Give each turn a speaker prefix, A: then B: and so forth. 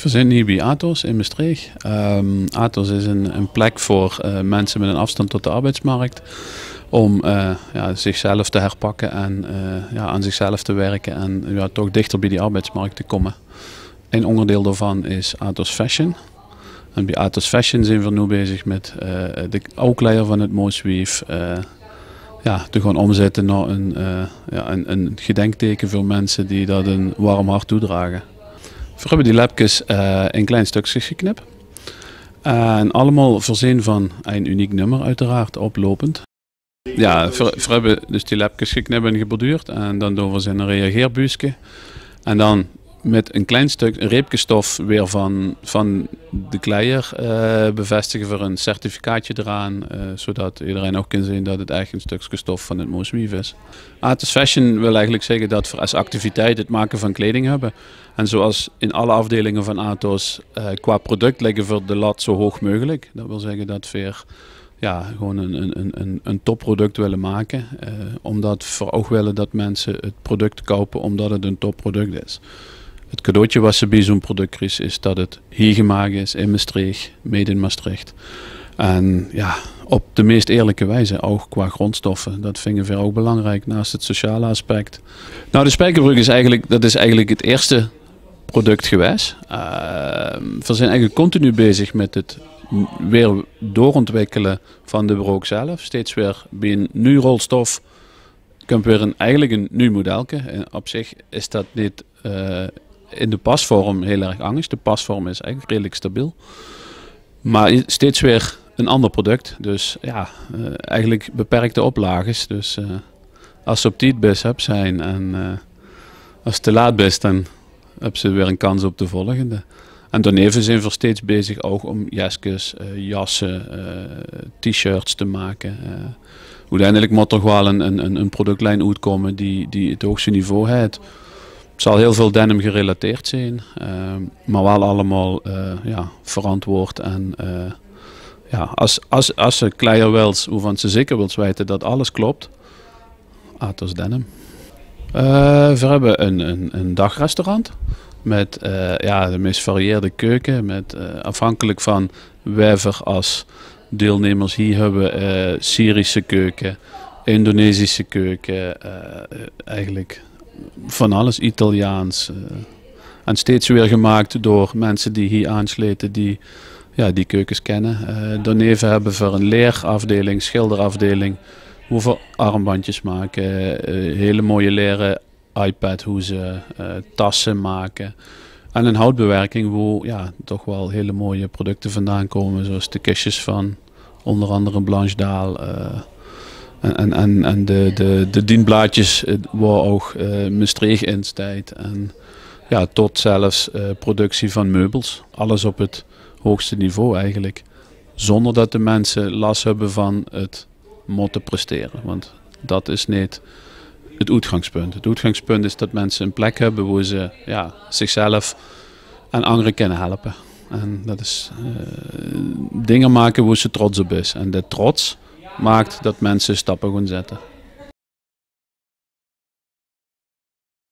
A: We zijn hier bij Atos in Maastricht. Atos is een plek voor mensen met een afstand tot de arbeidsmarkt. Om zichzelf te herpakken en aan zichzelf te werken en toch dichter bij die arbeidsmarkt te komen. Een onderdeel daarvan is Atos Fashion. En bij Atos Fashion zijn we nu bezig met de opleider van het Mooswief te gaan omzetten naar een gedenkteken voor mensen die dat een warm hart toedragen. We hebben die lapjes in klein stukjes geknipt. En allemaal voorzien van een uniek nummer uiteraard, oplopend. Ja, we hebben dus die lapjes geknipt en geborduurd en dan doen we ze in een reageerbuisje. En dan met een klein stuk reepje stof weer van de kleier bevestigen voor een certificaatje eraan. Zodat iedereen ook kan zien dat het echt een stukje stof van het Mooswief is. Atos Fashion wil eigenlijk zeggen dat we als activiteit het maken van kleding hebben. En zoals in alle afdelingen van Atos qua product leggen we de lat zo hoog mogelijk. Dat wil zeggen dat we gewoon een topproduct willen maken. Omdat we ook willen dat mensen het product kopen omdat het een topproduct is. Het cadeautje wat ze bij zo'n product krijgen is dat het hier gemaakt is in Maastricht, made in Maastricht. En op de meest eerlijke wijze, ook qua grondstoffen. Dat vinden we ook belangrijk naast het sociale aspect. Nou, de spijkerbrug is eigenlijk het eerste product geweest. We zijn eigenlijk continu bezig met het weer doorontwikkelen van de broek zelf. Steeds weer bij een nieuw rolstof komt weer eigenlijk een nieuw modelke. Op zich is dat niet in de pasvorm heel erg anders. De pasvorm is eigenlijk redelijk stabiel. Maar steeds weer een ander product. Dus eigenlijk beperkte oplages. Dus als ze op tijd best zijn en als het te laat bent, dan heb ze weer een kans op de volgende. En daarnaast zijn we steeds bezig ook om jasjes, jassen, t-shirts te maken. Uiteindelijk moet er wel een productlijn uitkomen die het hoogste niveau heeft. Het zal heel veel denim gerelateerd zijn, maar wel allemaal verantwoord. En als ze kleier wilt, waarvan ze zeker wilt weten dat alles klopt, Atos Denim. We hebben een dagrestaurant met de meest varieerde keuken. Met, afhankelijk van wijver als deelnemers hier hebben Syrische keuken, Indonesische keuken, eigenlijk van alles, Italiaans. En steeds weer gemaakt door mensen die hier aansluiten, die keukens kennen. Daarnaast hebben we een leerafdeling, schilderafdeling, hoe we armbandjes maken, hele mooie leren iPad-hoezen, tassen maken. En een houtbewerking waar toch wel hele mooie producten vandaan komen, zoals de kistjes van onder andere Blanche Daal. En de dienblaadjes waar ook Maastricht in staat. En tot zelfs productie van meubels. Alles op het hoogste niveau eigenlijk. Zonder dat de mensen last hebben van het moeten presteren. Want dat is niet het uitgangspunt. Het uitgangspunt is dat mensen een plek hebben waar ze zichzelf en anderen kunnen helpen. En dat is dingen maken waar ze trots op is. En de trots maakt dat mensen stappen gaan zetten.